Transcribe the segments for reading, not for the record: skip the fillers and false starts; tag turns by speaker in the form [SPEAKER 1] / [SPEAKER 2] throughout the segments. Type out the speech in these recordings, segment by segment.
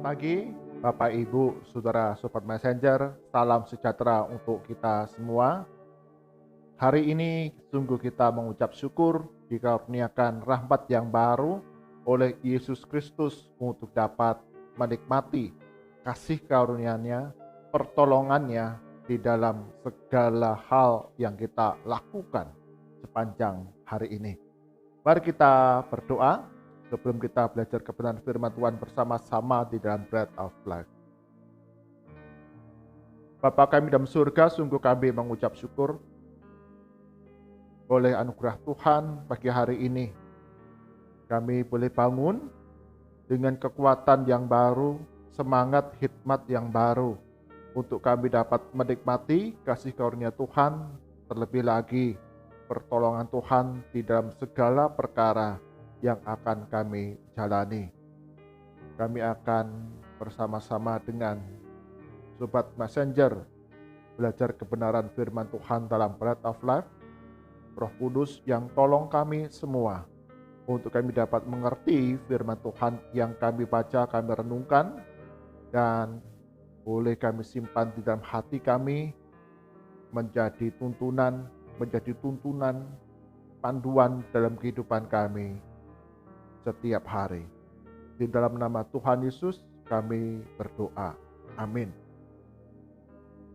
[SPEAKER 1] pagi, Bapak, Ibu, Saudara, Sobat Messenger. Salam sejahtera untuk kita semua. Hari ini sungguh kita mengucap syukur dikaruniakan rahmat yang baru oleh Yesus Kristus untuk dapat menikmati kasih karunia-Nya, pertolongannya di dalam segala hal yang kita lakukan sepanjang hari ini. Mari kita berdoa sebelum kita belajar kebenaran firman Tuhan bersama-sama di dalam Bread of Life. Bapa kami dalam surga, sungguh kami mengucap syukur oleh anugerah Tuhan pagi hari ini. Kami boleh bangun dengan kekuatan yang baru, semangat hikmat yang baru, untuk kami dapat menikmati kasih karunia Tuhan, terlebih lagi pertolongan Tuhan di dalam segala perkara yang akan kami jalani. Kami akan bersama-sama dengan Sobat Messenger belajar kebenaran firman Tuhan dalam Bread of Life. Roh Kudus yang tolong kami semua untuk kami dapat mengerti firman Tuhan yang kami baca, kami renungkan, dan boleh kami simpan di dalam hati kami menjadi tuntunan, panduan dalam kehidupan kami setiap hari. Di dalam nama Tuhan Yesus kami berdoa. Amin.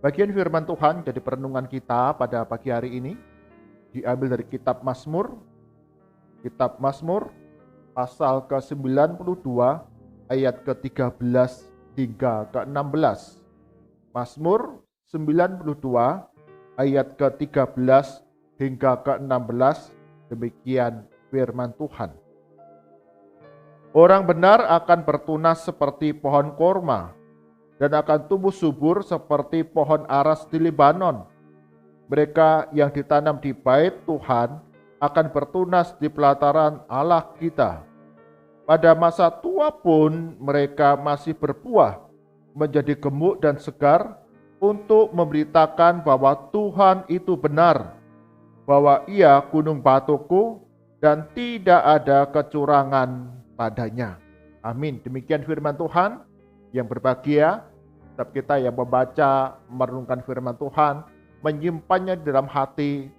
[SPEAKER 1] Bagian firman Tuhan jadi perenungan kita pada pagi hari ini diambil dari kitab Mazmur pasal ke-92 ayat ke-13 hingga ke-16. Mazmur 92 ayat ke-13 hingga ke-16, demikian firman Tuhan. Orang benar akan bertunas seperti pohon korma dan akan tumbuh subur seperti pohon aras di Libanon. Mereka yang ditanam di bait Tuhan akan bertunas di pelataran Allah kita. Pada masa tua pun mereka masih berbuah, menjadi gemuk dan segar untuk memberitakan bahwa Tuhan itu benar, bahwa Ia gunung batuku dan tidak ada kecurangan padanya. Amin. Demikian firman Tuhan. Yang berbahagia setiap kita yang membaca, merenungkan firman Tuhan, menyimpannya di dalam hati,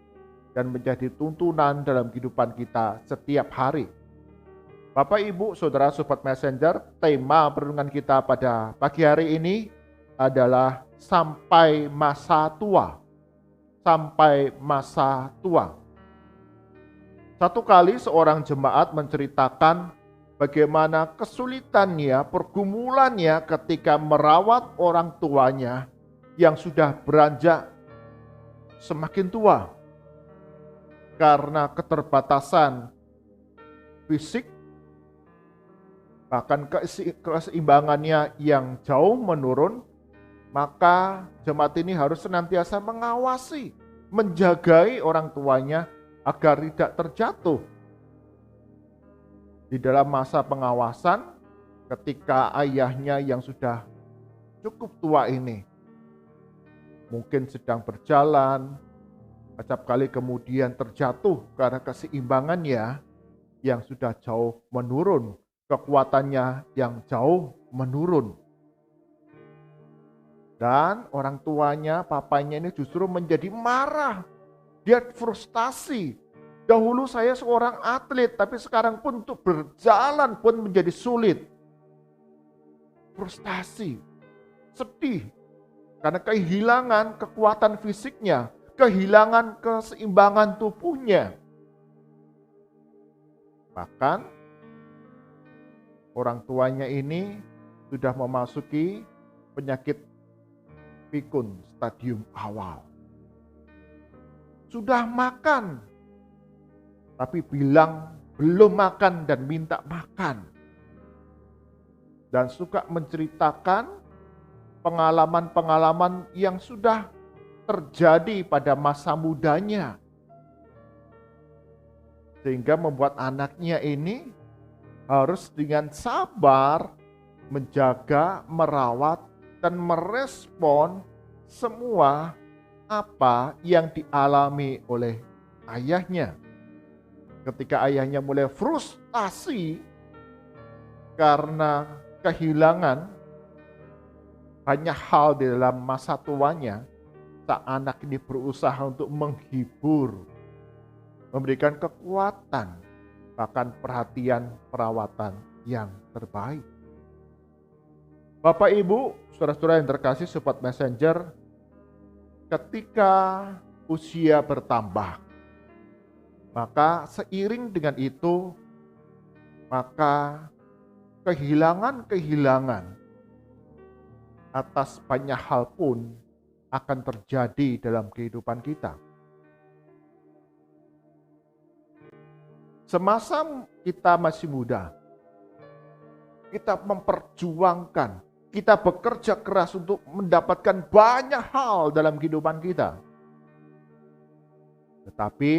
[SPEAKER 1] dan menjadi tuntunan dalam kehidupan kita setiap hari. Bapak, Ibu, Saudara, Sobat Messenger, tema perenungan kita pada pagi hari ini adalah sampai masa tua. Sampai masa tua. Satu kali seorang jemaat menceritakan bagaimana kesulitannya, pergumulannya ketika merawat orang tuanya yang sudah beranjak semakin tua. Karena keterbatasan fisik, bahkan keseimbangannya yang jauh menurun, maka jemaat ini harus senantiasa mengawasi, menjagai orang tuanya agar tidak terjatuh. Di dalam masa pengawasan, ketika ayahnya yang sudah cukup tua ini mungkin sedang berjalan, acap kali kemudian terjatuh karena keseimbangannya yang sudah jauh menurun, kekuatannya yang jauh menurun. Dan orang tuanya, papanya ini justru menjadi marah. Dia frustasi. Dahulu saya seorang atlet, tapi sekarang pun untuk berjalan pun menjadi sulit. Frustasi, sedih, karena kehilangan kekuatan fisiknya, kehilangan keseimbangan tubuhnya. Bahkan orang tuanya ini sudah memasuki penyakit pikun stadium awal. Sudah makan, tapi bilang belum makan dan minta makan. Dan suka menceritakan pengalaman-pengalaman yang sudah terjadi pada masa mudanya. Sehingga membuat anaknya ini harus dengan sabar menjaga, merawat, dan merespon semua apa yang dialami oleh ayahnya. Ketika ayahnya mulai frustasi karena kehilangan banyak hal di dalam masa tuanya, sang anak ini berusaha untuk menghibur, memberikan kekuatan, bahkan perhatian perawatan yang terbaik. Bapak Ibu, saudara-saudara yang terkasih Sobat Messenger, ketika usia bertambah, maka seiring dengan itu, maka kehilangan atas banyak hal pun akan terjadi dalam kehidupan kita. Semasa kita masih muda, kita memperjuangkan, kita bekerja keras untuk mendapatkan banyak hal dalam kehidupan kita. Tetapi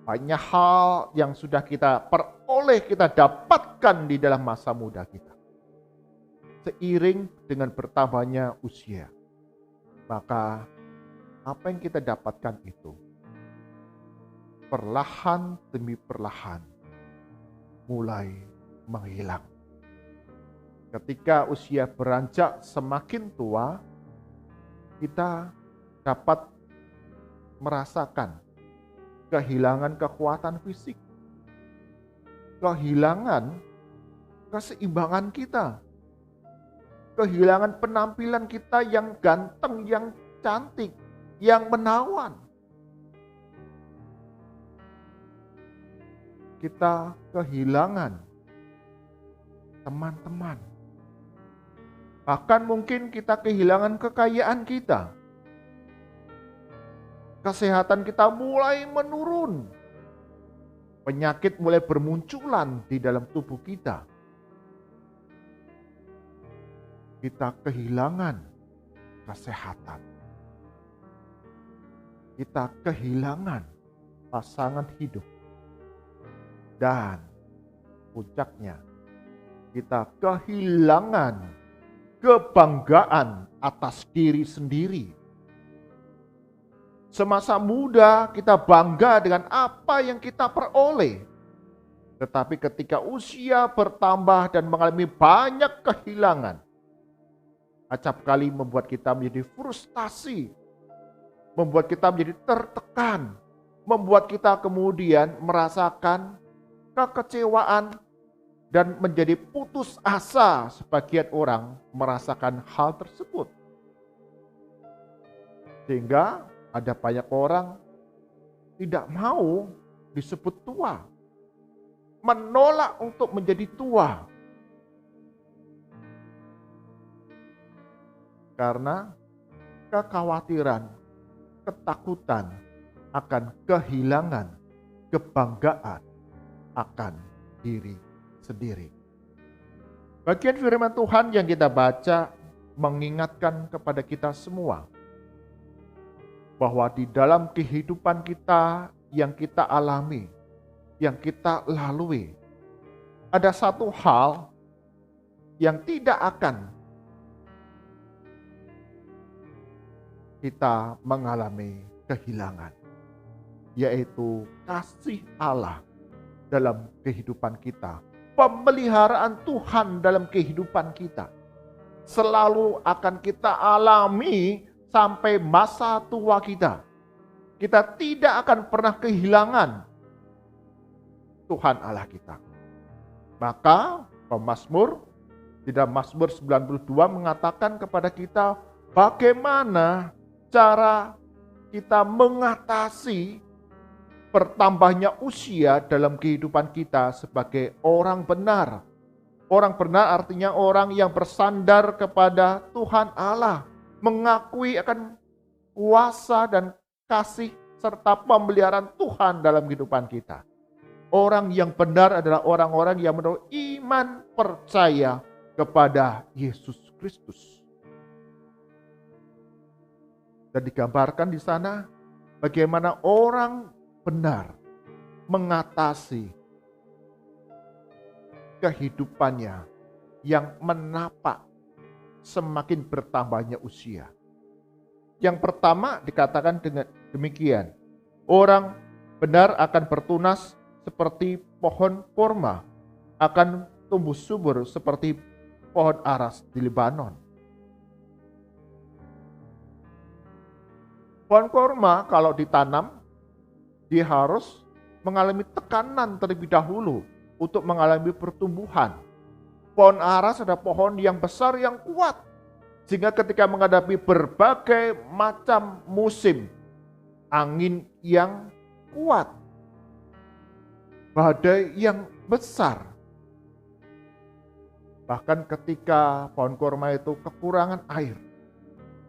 [SPEAKER 1] banyak hal yang sudah kita peroleh, kita dapatkan di dalam masa muda kita. Seiring dengan bertambahnya usia, maka apa yang kita dapatkan itu perlahan demi perlahan mulai menghilang. Ketika usia beranjak semakin tua, kita dapat merasakan kehilangan kekuatan fisik, kehilangan keseimbangan kita, kehilangan penampilan kita yang ganteng, yang cantik, yang menawan. Kita kehilangan teman-teman. Bahkan mungkin kita kehilangan kekayaan kita. Kesehatan kita mulai menurun. Penyakit mulai bermunculan di dalam tubuh kita. Kita kehilangan kesehatan. Kita kehilangan pasangan hidup. Dan puncaknya, kita kehilangan kebanggaan atas diri sendiri. Semasa muda kita bangga dengan apa yang kita peroleh. Tetapi ketika usia bertambah dan mengalami banyak kehilangan, acap kali membuat kita menjadi frustasi, membuat kita menjadi tertekan, membuat kita kemudian merasakan kekecewaan dan menjadi putus asa. Sebagian orang merasakan hal tersebut. Sehingga ada banyak orang tidak mau disebut tua. Menolak untuk menjadi tua. Karena kekhawatiran, ketakutan akan kehilangan kebanggaan akan diri sendiri. Bagian firman Tuhan yang kita baca mengingatkan kepada kita semua bahwa di dalam kehidupan kita yang kita alami, yang kita lalui, ada satu hal yang tidak akan kita mengalami kehilangan, yaitu kasih Allah dalam kehidupan kita. Pemeliharaan Tuhan dalam kehidupan kita selalu akan kita alami sampai masa tua kita. Kita tidak akan pernah kehilangan Tuhan Allah kita. Maka pemazmur di dalam Mazmur 92 mengatakan kepada kita bagaimana cara kita mengatasi bertambahnya usia dalam kehidupan kita sebagai orang benar. Orang benar artinya orang yang bersandar kepada Tuhan Allah, mengakui akan kuasa dan kasih serta pemeliharaan Tuhan dalam kehidupan kita. Orang yang benar adalah orang-orang yang menaruh iman percaya kepada Yesus Kristus. Dan digambarkan di sana bagaimana orang benar mengatasi kehidupannya yang menapak semakin bertambahnya usia. Yang pertama dikatakan dengan demikian, orang benar akan bertunas seperti pohon korma, akan tumbuh subur seperti pohon aras di Lebanon. Pohon korma kalau ditanam, dia harus mengalami tekanan terlebih dahulu untuk mengalami pertumbuhan. Pohon aras adalah pohon yang besar yang kuat, sehingga ketika menghadapi berbagai macam musim, angin yang kuat, badai yang besar, bahkan ketika pohon korma itu kekurangan air,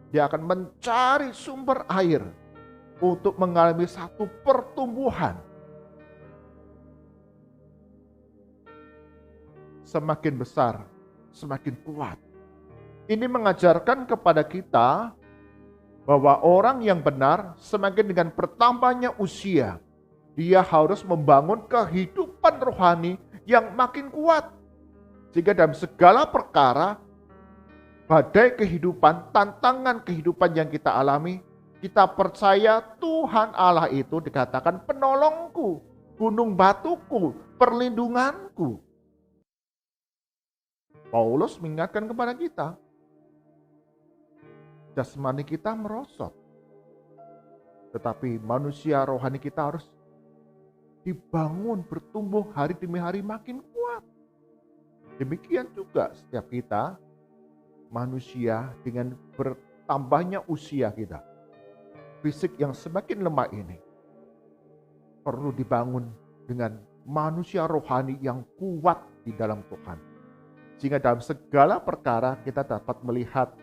[SPEAKER 1] dia akan mencari sumber air untuk mengalami satu pertumbuhan. Semakin besar, semakin kuat. Ini mengajarkan kepada kita bahwa orang yang benar semakin dengan bertambahnya usia, dia harus membangun kehidupan rohani yang makin kuat. Sehingga dalam segala perkara, badai kehidupan, tantangan kehidupan yang kita alami, kita percaya Tuhan Allah itu dikatakan penolongku, gunung batuku, perlindunganku. Paulus mengingatkan kepada kita, jasmani kita merosot, tetapi manusia rohani kita harus dibangun, bertumbuh hari demi hari makin kuat. Demikian juga setiap kita, manusia dengan bertambahnya usia kita, fisik yang semakin lemah ini, perlu dibangun dengan manusia rohani yang kuat di dalam Tuhan. Sehingga dalam segala perkara kita dapat melihat,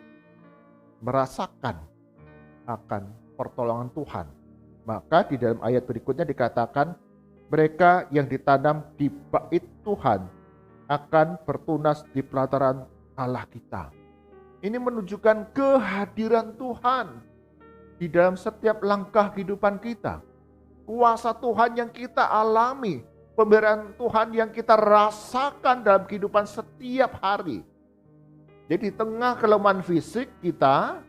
[SPEAKER 1] merasakan akan pertolongan Tuhan. Maka di dalam ayat berikutnya dikatakan, mereka yang ditanam di bait Tuhan akan bertunas di pelataran Allah kita. Ini menunjukkan kehadiran Tuhan di dalam setiap langkah kehidupan kita. Kuasa Tuhan yang kita alami, pemberian Tuhan yang kita rasakan dalam kehidupan setiap hari. Jadi di tengah kelemahan fisik kita,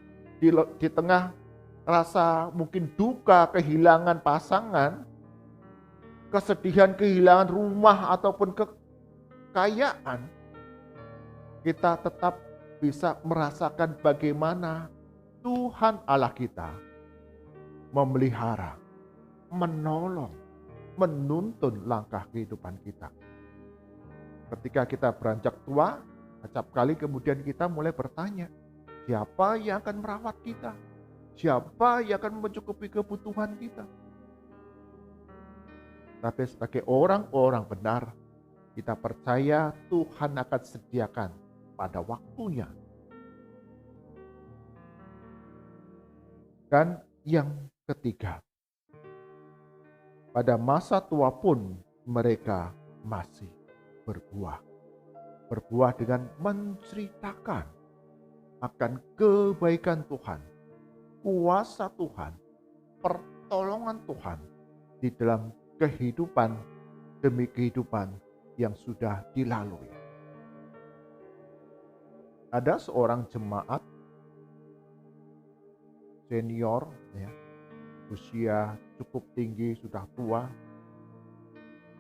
[SPEAKER 1] di tengah rasa mungkin duka, kehilangan pasangan, kesedihan kehilangan rumah ataupun kekayaan, kita tetap bisa merasakan bagaimana Tuhan Allah kita memelihara, menolong, menuntun langkah kehidupan kita. Ketika kita beranjak tua, acap kali kemudian kita mulai bertanya, siapa yang akan merawat kita? Siapa yang akan mencukupi kebutuhan kita? Tapi sebagai orang-orang benar, kita percaya Tuhan akan sediakan pada waktunya. Dan yang ketiga, pada masa tua pun mereka masih berbuah. Berbuah dengan menceritakan akan kebaikan Tuhan, kuasa Tuhan, pertolongan Tuhan di dalam kehidupan demi kehidupan yang sudah dilalui. Ada seorang jemaat senior, usia cukup tinggi, sudah tua.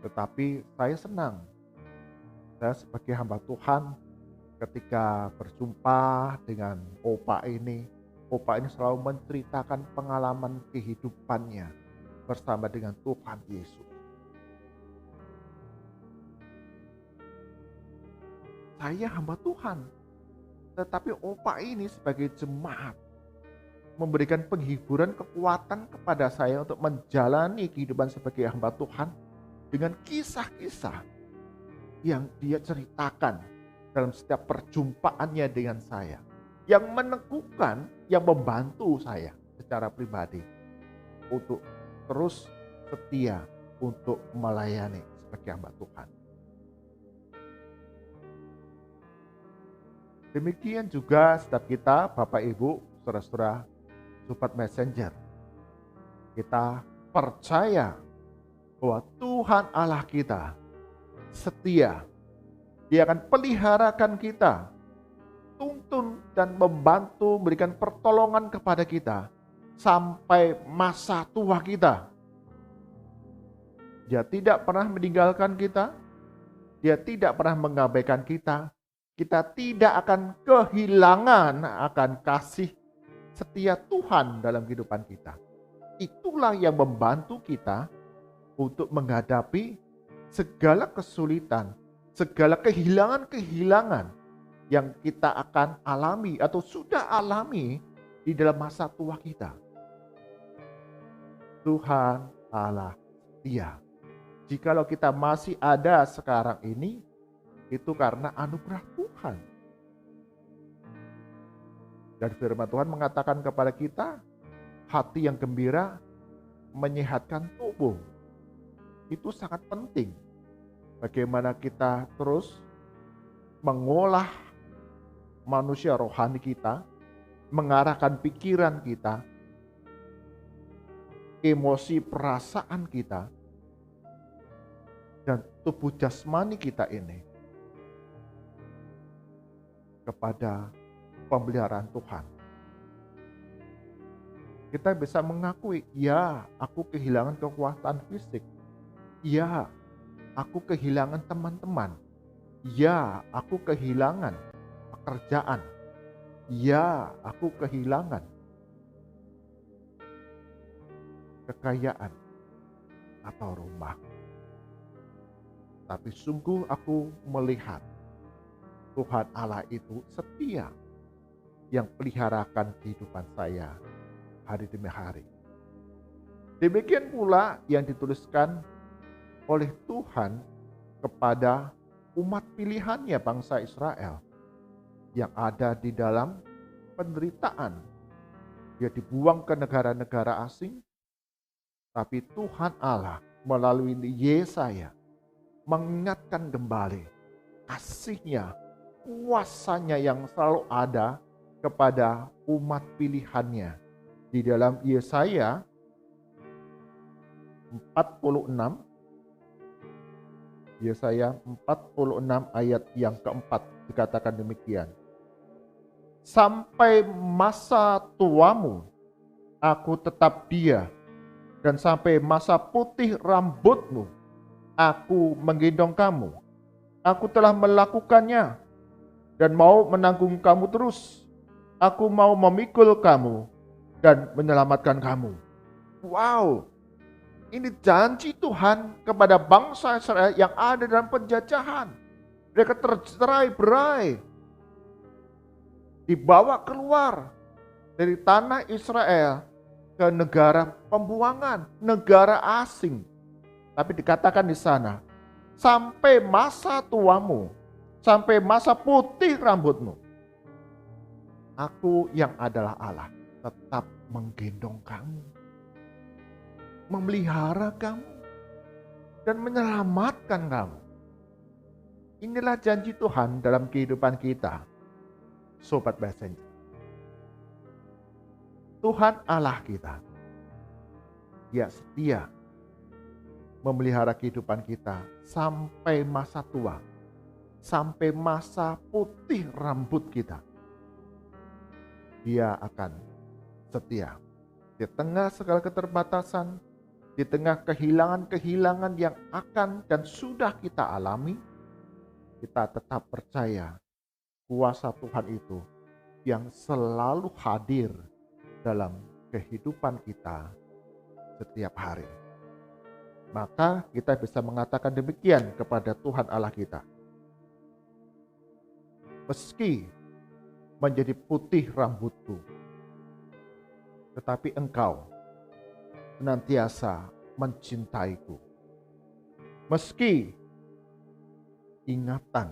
[SPEAKER 1] Tetapi saya senang, saya sebagai hamba Tuhan ketika berjumpa dengan Opa ini selalu menceritakan pengalaman kehidupannya bersama dengan Tuhan Yesus. Saya hamba Tuhan, tetapi Opa ini sebagai jemaat memberikan penghiburan, kekuatan kepada saya untuk menjalani kehidupan sebagai hamba Tuhan dengan kisah-kisah yang dia ceritakan dalam setiap perjumpaannya dengan saya, yang meneguhkan, yang membantu saya secara pribadi untuk terus setia untuk melayani sebagai hamba Tuhan. Demikian juga setiap kita, Bapak Ibu, saudara-saudara, Sobat Messenger, kita percaya bahwa Tuhan Allah kita setia. Dia akan peliharakan kita, tuntun dan membantu, memberikan pertolongan kepada kita sampai masa tua kita. Dia tidak pernah meninggalkan kita, dia tidak pernah mengabaikan kita. Kita tidak akan kehilangan akan kasih setia Tuhan dalam kehidupan kita. Itulah yang membantu kita untuk menghadapi segala kesulitan, segala kehilangan-kehilangan yang kita akan alami atau sudah alami di dalam masa tua kita. Tuhan Allah setia. Jikalau kita masih ada sekarang ini, itu karena anugerah Tuhan. Dan firman Tuhan mengatakan kepada kita, hati yang gembira menyehatkan tubuh. Itu sangat penting. Bagaimana kita terus mengolah manusia rohani kita, mengarahkan pikiran kita, emosi perasaan kita, dan tubuh jasmani kita ini kepada pemeliharaan Tuhan. Kita bisa mengakui, ya, aku kehilangan kekuatan fisik. Ya, aku kehilangan teman-teman. Ya, aku kehilangan pekerjaan. Ya, aku kehilangan kekayaan atau rumah. Tapi sungguh aku melihat Tuhan Allah itu setia, yang peliharakan kehidupan saya hari demi hari. Demikian pula yang dituliskan oleh Tuhan kepada umat pilihannya bangsa Israel yang ada di dalam penderitaan. Dia dibuang ke negara-negara asing, tapi Tuhan Allah melalui Yesaya mengingatkan kembali kasih-Nya, kuasa-Nya yang selalu ada kepada umat pilihannya. Di dalam Yesaya 46, Yesaya 46 ayat yang keempat dikatakan demikian. Sampai masa tuamu aku tetap dia, dan sampai masa putih rambutmu aku menggendong kamu. Aku telah melakukannya dan mau menanggung kamu terus. Aku mau memikul kamu dan menyelamatkan kamu. Wow, ini janji Tuhan kepada bangsa Israel yang ada dalam penjajahan. Mereka tercerai-berai, dibawa keluar dari tanah Israel ke negara pembuangan, negara asing. Tapi dikatakan di sana, sampai masa tuamu, sampai masa putih rambutmu, aku yang adalah Allah tetap menggendong kamu, memelihara kamu, dan menyelamatkan kamu. Inilah janji Tuhan dalam kehidupan kita, Sobat Messenger. Tuhan Allah kita, Dia setia memelihara kehidupan kita sampai masa tua, sampai masa putih rambut kita. Dia akan setia di tengah segala keterbatasan, di tengah kehilangan-kehilangan yang akan dan sudah kita alami. Kita tetap percaya kuasa Tuhan itu yang selalu hadir dalam kehidupan kita setiap hari. Maka kita bisa mengatakan demikian kepada Tuhan Allah kita. Meski menjadi putih rambutku, tetapi engkau senantiasa mencintaiku. Meski ingatan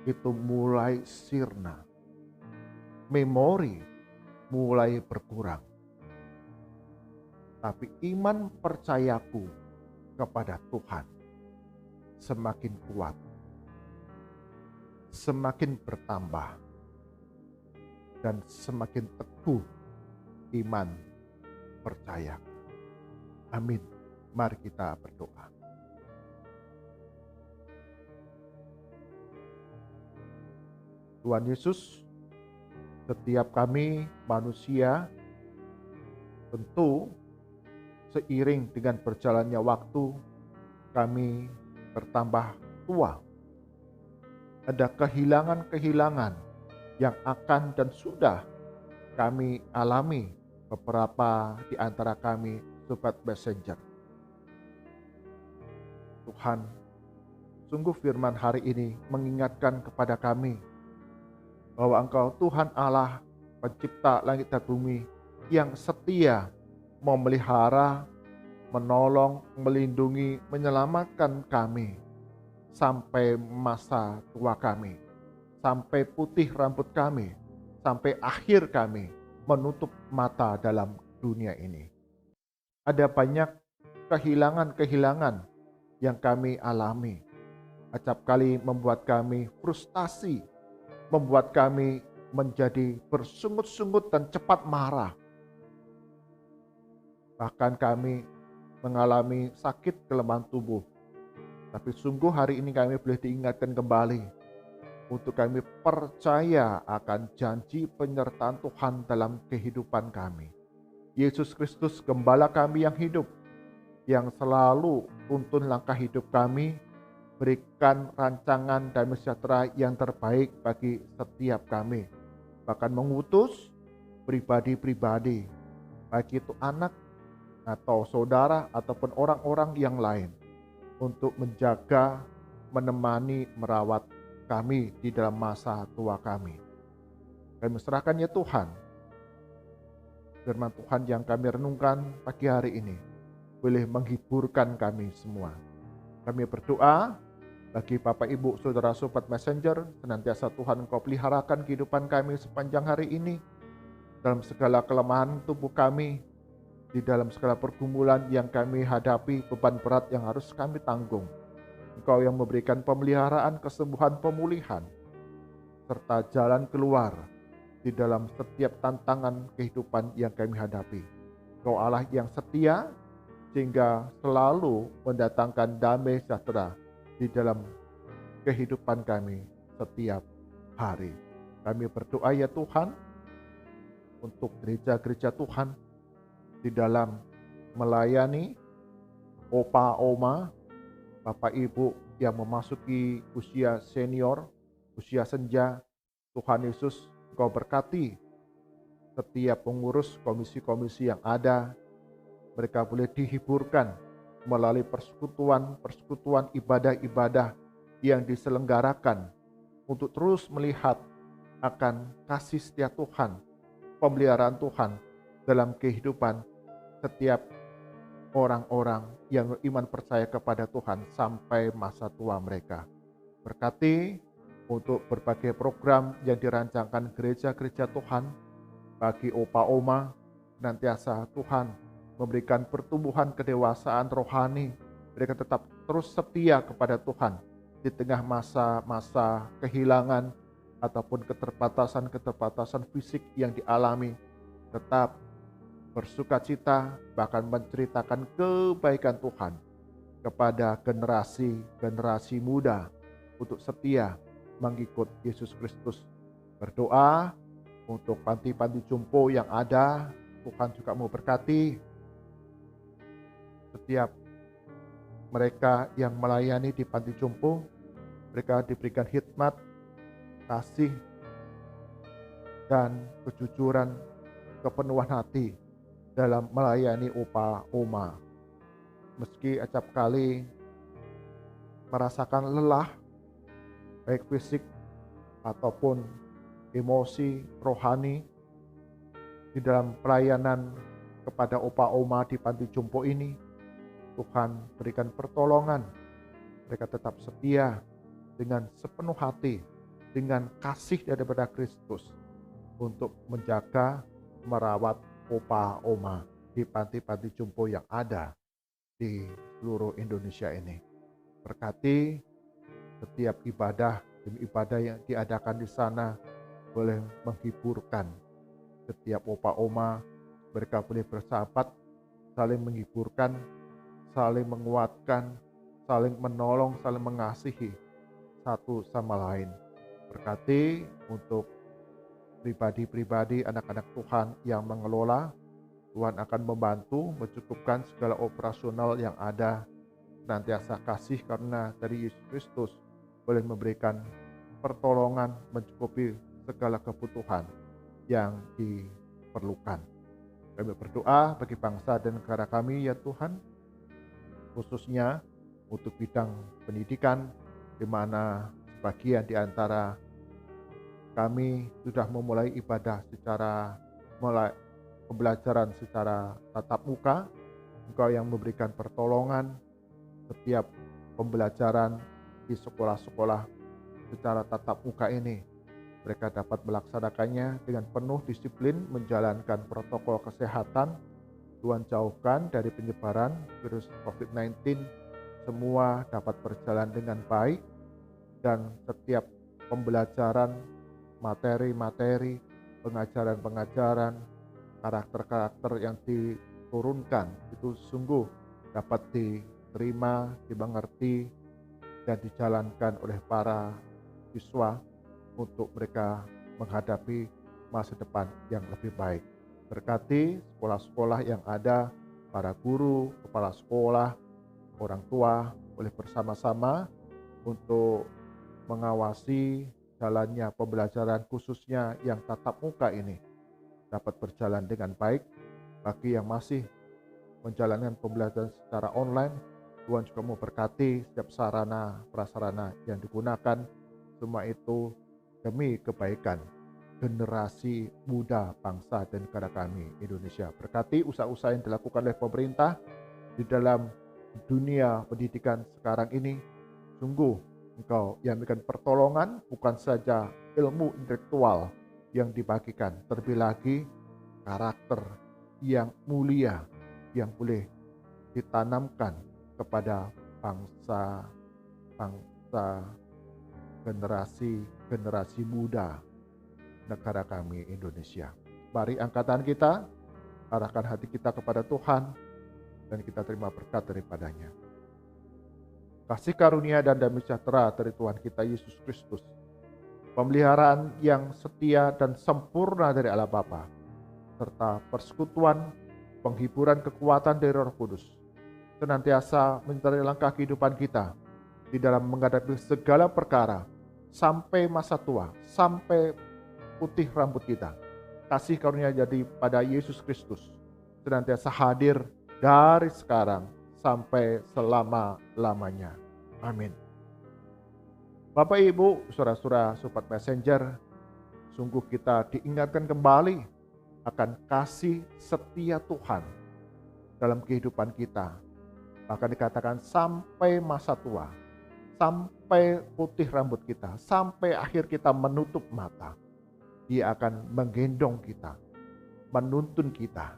[SPEAKER 1] itu mulai sirna, memori mulai berkurang, tapi iman percayaku kepada Tuhan semakin kuat, semakin bertambah, dan semakin teguh iman percaya. Amin. Mari kita berdoa. Tuhan Yesus, setiap kami manusia tentu seiring dengan berjalannya waktu kami bertambah tua. Ada kehilangan-kehilangan yang akan dan sudah kami alami beberapa di antara kami sobat messenger. Tuhan, sungguh firman hari ini mengingatkan kepada kami bahwa Engkau Tuhan Allah pencipta langit dan bumi yang setia memelihara, menolong, melindungi, menyelamatkan kami sampai masa tua kami, sampai putih rambut kami, sampai akhir kami menutup mata dalam dunia ini. Ada banyak kehilangan-kehilangan yang kami alami. Acap kali membuat kami frustasi, membuat kami menjadi bersungut-sungut dan cepat marah. Bahkan kami mengalami sakit kelemahan tubuh. Tapi sungguh hari ini kami boleh diingatkan kembali untuk kami percaya akan janji penyertaan Tuhan dalam kehidupan kami. Yesus Kristus gembala kami yang hidup, yang selalu tuntun langkah hidup kami, berikan rancangan damai sejahtera yang terbaik bagi setiap kami. Bahkan mengutus pribadi-pribadi, baik itu anak atau saudara ataupun orang-orang yang lain, untuk menjaga, menemani, merawat kami di dalam masa tua kami. Kami serahkan ya Tuhan, firman Tuhan yang kami renungkan pagi hari ini boleh menghiburkan kami semua. Kami berdoa bagi Bapak Ibu Saudara Sobat Messenger, senantiasa Tuhan Engkau peliharakan kehidupan kami sepanjang hari ini, dalam segala kelemahan tubuh kami, di dalam segala pergumulan yang kami hadapi, beban berat yang harus kami tanggung. Engkau yang memberikan pemeliharaan, kesembuhan, pemulihan, serta jalan keluar di dalam setiap tantangan kehidupan yang kami hadapi. Engkau Allah yang setia, sehingga selalu mendatangkan damai sejahtera di dalam kehidupan kami setiap hari. Kami berdoa ya Tuhan, untuk gereja-gereja Tuhan di dalam melayani opa, oma, bapak ibu yang memasuki usia senior, usia senja. Tuhan Yesus, Engkau berkati setiap pengurus komisi-komisi yang ada. Mereka boleh dihiburkan melalui persekutuan ibadah-ibadah yang diselenggarakan untuk terus melihat akan kasih setia Tuhan, pemeliharaan Tuhan dalam kehidupan setiap orang-orang yang beriman percaya kepada Tuhan sampai masa tua mereka. Berkati untuk berbagai program yang dirancangkan gereja-gereja Tuhan bagi opa oma, senantiasa Tuhan memberikan pertumbuhan kedewasaan rohani. Mereka tetap terus setia kepada Tuhan di tengah masa-masa kehilangan ataupun keterbatasan fisik yang dialami. Tetap bersukacita, bahkan menceritakan kebaikan Tuhan kepada generasi muda untuk setia mengikut Yesus Kristus. Berdoa untuk panti-panti jompo yang ada, Tuhan juga mau berkati setiap mereka yang melayani di panti jompo. Mereka diberikan hikmat, kasih, dan kejujuran, kepenuhan hati dalam melayani opa oma. Meski acap kali merasakan lelah, baik fisik ataupun emosi, rohani, di dalam pelayanan kepada opa oma di panti jompo ini, Tuhan berikan pertolongan. Mereka tetap setia dengan sepenuh hati, dengan kasih daripada Kristus, untuk menjaga, merawat opa oma di panti-panti jompo yang ada di seluruh Indonesia ini. Berkati setiap ibadah demi ibadah yang diadakan di sana boleh menghiburkan setiap opa oma. Mereka boleh bersahabat, saling menghiburkan, saling menguatkan, saling menolong, saling mengasihi satu sama lain. Berkati untuk pribadi-pribadi anak-anak Tuhan yang mengelola. Tuhan akan membantu mencukupkan segala operasional yang ada. Senantiasa kasih karena dari Yesus Kristus boleh memberikan pertolongan mencukupi segala kebutuhan yang perlukan. Kami berdoa bagi bangsa dan negara kami ya Tuhan, khususnya untuk bidang pendidikan, di mana sebagian di antara kami sudah memulai ibadah mulai pembelajaran secara tatap muka. Engkau yang memberikan pertolongan setiap pembelajaran di sekolah-sekolah secara tatap muka ini. Mereka dapat melaksanakannya dengan penuh disiplin, menjalankan protokol kesehatan. Tuhan jauhkan dari penyebaran virus COVID-19. Semua dapat berjalan dengan baik, dan setiap pembelajaran, materi-materi, pengajaran-pengajaran, karakter-karakter yang diturunkan itu sungguh dapat diterima, dimengerti, dan dijalankan oleh para siswa untuk mereka menghadapi masa depan yang lebih baik. Berkati sekolah-sekolah yang ada, para guru, kepala sekolah, orang tua boleh bersama-sama untuk mengawasi jalannya pembelajaran khususnya yang tatap muka ini dapat berjalan dengan baik. Bagi yang masih menjalankan pembelajaran secara online, Tuhan juga mau berkati setiap sarana prasarana yang digunakan, semua itu demi kebaikan generasi muda bangsa dan negara kami Indonesia. Berkati usaha-usaha yang dilakukan oleh pemerintah di dalam dunia pendidikan sekarang ini. Sungguh Engkau yang memberikan pertolongan, bukan saja ilmu intelektual yang dibagikan, terlebih lagi karakter yang mulia yang boleh ditanamkan kepada bangsa generasi muda negara kami Indonesia. Mari angkatan kita, arahkan hati kita kepada Tuhan, dan kita terima berkat daripadanya. Kasih karunia dan damai sejahtera dari Tuhan kita Yesus Kristus, pemeliharaan yang setia dan sempurna dari Allah Bapa, serta persekutuan, penghiburan kekuatan dari Roh Kudus, senantiasa menyertai langkah kehidupan kita di dalam menghadapi segala perkara, sampai masa tua, sampai putih rambut kita. Kasih karunia jadi pada Yesus Kristus senantiasa hadir dari sekarang sampai selama-lamanya. Amin. Bapak Ibu, saudara-saudara Sobat Messenger, sungguh kita diingatkan kembali akan kasih setia Tuhan dalam kehidupan kita. Bahkan dikatakan sampai masa tua, sampai putih rambut kita, sampai akhir kita menutup mata. Dia akan menggendong kita, menuntun kita,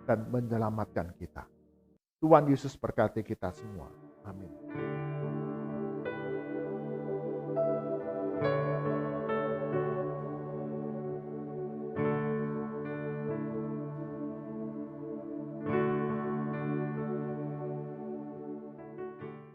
[SPEAKER 1] dan menyelamatkan kita. Tuhan Yesus berkati kita semua. Amin.